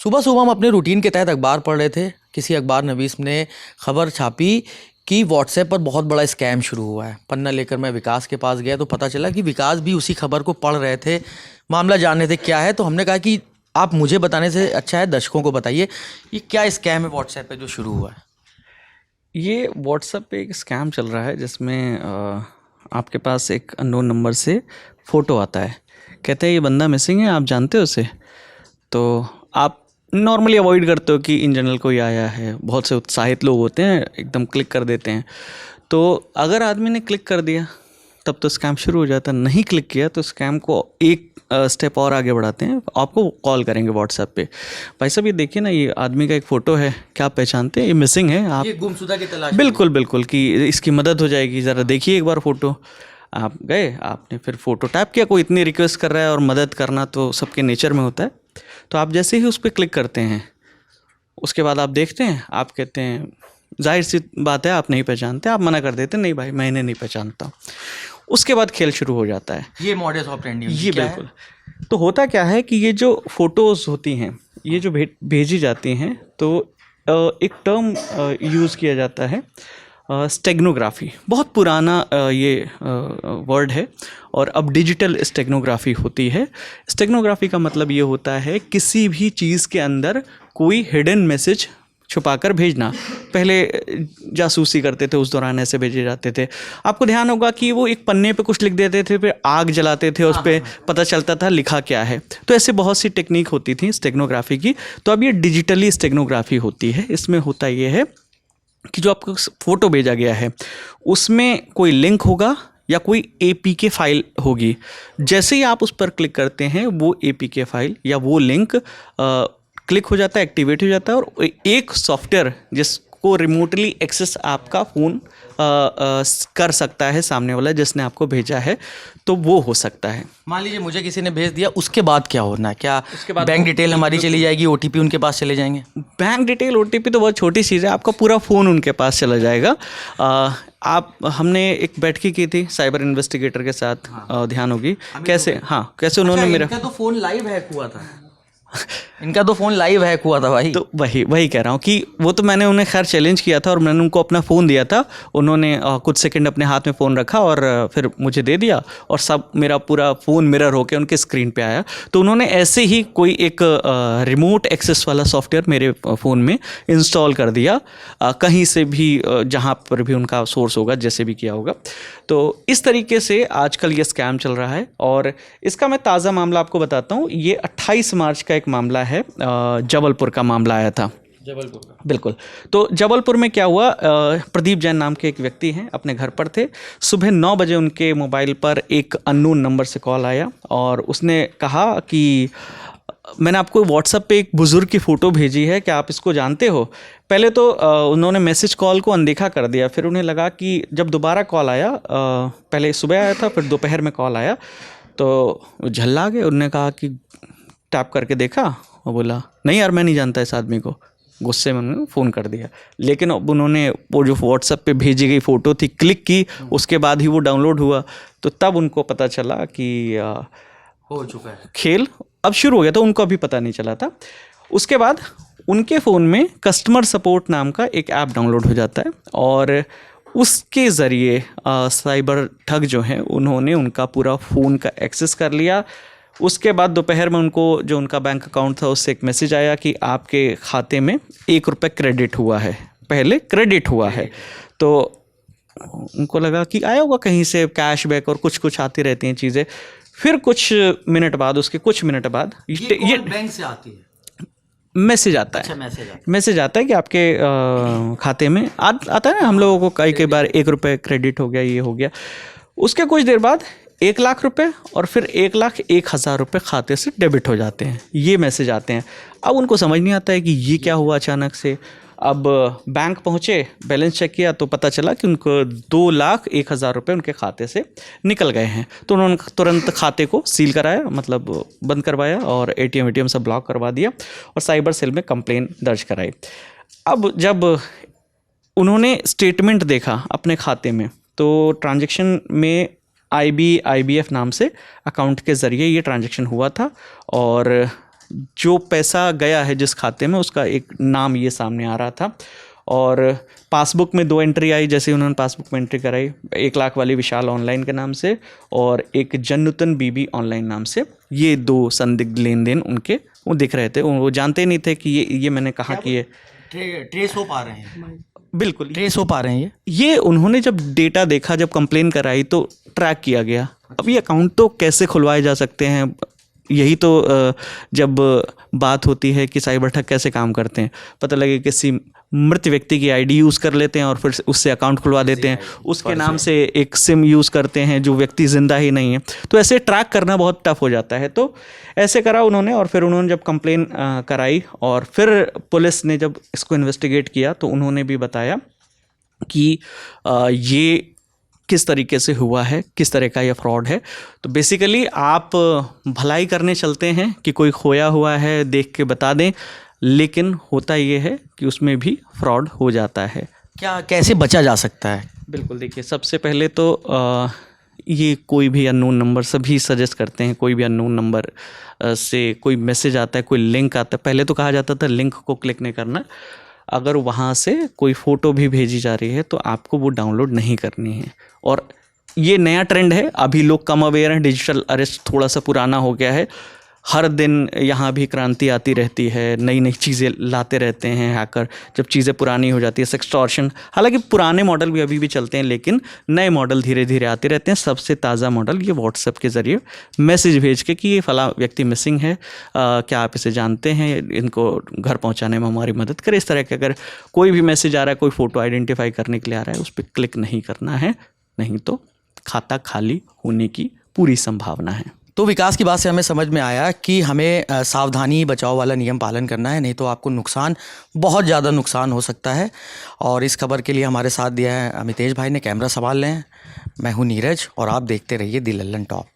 सुबह सुबह हम अपने रूटीन के तहत अखबार पढ़ रहे थे। किसी अखबार नवीस ने खबर छापी कि व्हाट्सएप पर बहुत बड़ा स्कैम शुरू हुआ है। पन्ना लेकर मैं विकास के पास गया तो पता चला कि विकास भी उसी खबर को पढ़ रहे थे, मामला जानने थे क्या है। तो हमने कहा कि आप मुझे बताने से अच्छा है दर्शकों को बताइए ये क्या स्कैम है व्हाट्सएप पे जो शुरू हुआ है। ये व्हाट्सएप पे एक स्कैम चल रहा है जिसमें आपके पास एक अननोन नंबर से फ़ोटो आता है, कहते हैं ये बंदा मिसिंग है, आप जानते हो उसे। तो आप नॉर्मली अवॉइड करते हो कि इन जनरल कोई आया है। बहुत से उत्साहित लोग होते हैं, एकदम क्लिक कर देते हैं। तो अगर आदमी ने क्लिक कर दिया तब तो स्कैम शुरू हो जाता है, नहीं क्लिक किया तो स्कैम को एक स्टेप और आगे बढ़ाते हैं, आपको कॉल करेंगे व्हाट्सएप पे। भाई साहब ये देखिए ना, ये आदमी का एक फ़ोटो है, क्या आप पहचानते हैं, ये मिसिंग है, आप ये गुमशुदा की तलाश। बिल्कुल बिल्कुल कि इसकी मदद हो जाएगी, ज़रा देखिए एक बार फ़ोटो। आप गए, आपने फिर फ़ोटो टैप किया, कोई इतनी रिक्वेस्ट कर रहा है और मदद करना तो सबके नेचर में होता है। तो आप जैसे ही उस पर क्लिक करते हैं उसके बाद आप देखते हैं, आप कहते हैं जाहिर सी बात है आप नहीं पहचानते, आप मना कर देते नहीं भाई मैंने नहीं पहचानता। उसके बाद खेल शुरू हो जाता है। ये मॉडस ऑपरेंडी ये बिल्कुल। तो होता क्या है कि ये जो फ़ोटोज़ होती हैं, ये जो भेजी जाती हैं, तो एक टर्म यूज़ किया जाता है स्टेगनोग्राफी। बहुत पुराना ये वर्ड है और अब डिजिटल स्टेगनोग्राफी होती है। स्टेगनोग्राफी का मतलब ये होता है किसी भी चीज़ के अंदर कोई हिडन मैसेज छुपाकर भेजना। पहले जासूसी करते थे, उस दौरान ऐसे भेजे जाते थे। आपको ध्यान होगा कि वो एक पन्ने पे कुछ लिख देते थे, फिर आग जलाते थे, उस पर पता चलता था लिखा क्या है। तो ऐसे बहुत सी टेक्निक होती थी स्टेगनोग्राफी की। तो अब ये डिजिटली स्टेगनोग्राफी होती है। इसमें होता ये है कि जो आपको फ़ोटो भेजा गया है उसमें कोई लिंक होगा या कोई एपीके फाइल होगी। जैसे ही आप उस पर क्लिक करते हैं वो एपीके फाइल या वो लिंक क्लिक हो जाता है, एक्टिवेट हो जाता है और एक सॉफ्टवेयर जिसको रिमोटली एक्सेस आपका फ़ोन कर सकता है सामने वाला जिसने आपको भेजा है, तो वो हो सकता है। मान लीजिए मुझे किसी ने भेज दिया, उसके बाद क्या होना है? क्या उसके बाद बैंक डिटेल हमारी चली जाएगी, ओटीपी उनके पास चले जाएंगे? बैंक डिटेल ओटीपी तो बहुत छोटी चीज़ है, आपका पूरा फ़ोन उनके पास चला जाएगा। हमने एक बैठकी की थी साइबर इन्वेस्टिगेटर के साथ, ध्यान होगी कैसे, कैसे उन्होंने मेरा इनका तो फ़ोन लाइव हैक हुआ था। इनका तो फ़ोन लाइव हैक हुआ था भाई। तो वही कह रहा हूँ कि वो तो मैंने उन्हें खैर चैलेंज किया था और मैंने उनको अपना फ़ोन दिया था। उन्होंने कुछ सेकंड अपने हाथ में फ़ोन रखा और फिर मुझे दे दिया और सब मेरा पूरा फ़ोन मिरर होकर उनके स्क्रीन पे आया। तो उन्होंने ऐसे ही कोई एक रिमोट एक्सेस वाला सॉफ्टवेयर मेरे फ़ोन में इंस्टॉल कर दिया, कहीं से भी जहाँ पर भी उनका सोर्स होगा, जैसे भी किया होगा। तो इस तरीके से आजकल ये स्कैम चल रहा है। और इसका मैं ताज़ा मामला आपको बताता हूँ। ये 28 मार्च का एक मामला है, जबलपुर का मामला आया था। जबलपुर का? बिल्कुल। तो जबलपुर में क्या हुआ, प्रदीप जैन नाम के एक व्यक्ति हैं, अपने घर पर थे। सुबह 9 बजे उनके मोबाइल पर एक अननोन नंबर से कॉल आया और उसने कहा कि मैंने आपको व्हाट्सएप पे एक बुज़ुर्ग की फ़ोटो भेजी है, क्या आप इसको जानते हो? पहले तो उन्होंने मैसेज कॉल को अनदेखा कर दिया। फिर उन्हें लगा कि जब दोबारा कॉल आया, पहले सुबह आया था, फिर दोपहर में कॉल आया, तो झल्ला गए। उन्होंने कहा कि टैप करके देखा और बोला नहीं यार मैं नहीं जानता इस आदमी को। गुस्से में उन्होंने फ़ोन कर दिया। लेकिन अब उन्होंने वो जो व्हाट्सएप पे भेजी गई फ़ोटो थी क्लिक की, उसके बाद ही वो डाउनलोड हुआ। तो तब उनको पता चला कि हो चुका है, खेल अब शुरू हो गया था। उनको अभी पता नहीं चला था। उसके बाद उनके फ़ोन में कस्टमर सपोर्ट नाम का एक ऐप डाउनलोड हो जाता है और उसके ज़रिए साइबर ठग जो हैं उन्होंने उनका पूरा फ़ोन का एक्सेस कर लिया। उसके बाद दोपहर में उनको जो उनका बैंक अकाउंट था उससे एक मैसेज आया कि आपके खाते में ₹1 क्रेडिट हुआ है, पहले क्रेडिट हुआ है। तो उनको लगा कि आया होगा कहीं से कैशबैक और कुछ आती रहती हैं चीज़ें। फिर कुछ मिनट बाद, उसके कुछ मिनट बाद ये बैंक से आती है मैसेज आता है। अच्छा, मैसेज आता है कि आपके खाते में आता है ना, हम लोगों को कई बार ₹1 क्रेडिट हो गया, ये हो गया। उसके कुछ देर बाद ₹1,00,000 और फिर ₹1,01,000 खाते से डेबिट हो जाते हैं, ये मैसेज आते हैं। अब उनको समझ नहीं आता है कि ये क्या हुआ अचानक से। अब बैंक पहुँचे, बैलेंस चेक किया तो पता चला कि उनको ₹2,01,000 उनके खाते से निकल गए हैं। तो उन्होंने तुरंत खाते को सील कराया, मतलब बंद करवाया और एटीएम सब ब्लॉक करवा दिया और साइबर सेल में कंप्लेन दर्ज कराई। अब जब उन्होंने स्टेटमेंट देखा अपने खाते में तो ट्रांजैक्शन में IBF नाम से अकाउंट के ज़रिए ये ट्रांजैक्शन हुआ था। और जो पैसा गया है जिस खाते में उसका एक नाम ये सामने आ रहा था। और पासबुक में 2 एंट्री आई, जैसे उन्होंने पासबुक में एंट्री कराई 1 लाख वाली विशाल ऑनलाइन के नाम से और एक जन्नुतन बीबी ऑनलाइन नाम से, ये 2 संदिग्ध लेन देन उनके वो दिख रहे थे। वो जानते नहीं थे कि ये मैंने कहा कि ये ट्रेस हो पा रहे हैं, बिल्कुल ट्रेस हो पा रहे हैं। ये उन्होंने जब डेटा देखा, जब कंप्लेन कराई तो ट्रैक किया गया। अब ये अकाउंट तो कैसे खुलवाए जा सकते हैं, यही तो जब बात होती है कि साइबर ठग कैसे काम करते हैं। पता लगे किसी मृत व्यक्ति की आईडी यूज़ कर लेते हैं और फिर उससे अकाउंट खुलवा देते हैं, उसके नाम से एक सिम यूज़ करते हैं जो व्यक्ति ज़िंदा ही नहीं है। तो ऐसे ट्रैक करना बहुत टफ हो जाता है। तो ऐसे करा उन्होंने और फिर उन्होंने जब कंप्लेन कराई और फिर पुलिस ने जब इसको इन्वेस्टिगेट किया तो उन्होंने भी बताया कि ये किस तरीके से हुआ है, किस तरह का ये फ्रॉड है। तो बेसिकली आप भलाई करने चलते हैं कि कोई खोया हुआ है देख के बता दें, लेकिन होता ये है कि उसमें भी फ्रॉड हो जाता है। क्या कैसे बचा जा सकता है? बिल्कुल, देखिए सबसे पहले तो ये कोई भी अननोन नंबर, सभी सजेस्ट करते हैं कोई भी अननोन नंबर से कोई मैसेज आता है, कोई लिंक आता है, पहले तो कहा जाता था लिंक को क्लिक नहीं करना। अगर वहाँ से कोई फ़ोटो भी भेजी जा रही है तो आपको वो डाउनलोड नहीं करनी है। और ये नया ट्रेंड है, अभी लोग कम अवेयर हैं, डिजिटल अरेस्ट थोड़ा सा पुराना हो गया है। हर दिन यहाँ भी क्रांति आती रहती है, नई नई चीज़ें लाते रहते हैं हैकर। जब चीज़ें पुरानी हो जाती है, सेक्सटॉर्शन, हालांकि पुराने मॉडल भी अभी भी चलते हैं लेकिन नए मॉडल धीरे धीरे आते रहते हैं। सबसे ताज़ा मॉडल ये व्हाट्सएप के ज़रिए मैसेज भेज के कि ये फला व्यक्ति मिसिंग है, क्या आप इसे जानते हैं, इनको घर पहुँचाने में हमारी मदद करें। इस तरह के अगर कोई भी मैसेज आ रहा है, कोई फ़ोटो आइडेंटिफाई करने के लिए आ रहा है, उस पर क्लिक नहीं करना है, नहीं तो खाता खाली होने की पूरी संभावना है। तो विकास की बात से हमें समझ में आया कि हमें सावधानी बचाव वाला नियम पालन करना है, नहीं तो आपको नुकसान, बहुत ज़्यादा नुकसान हो सकता है। और इस खबर के लिए हमारे साथ दिया है अमितेश भाई ने। कैमरा संभाल लें, मैं हूँ नीरज और आप देखते रहिए दी लल्लन टॉप।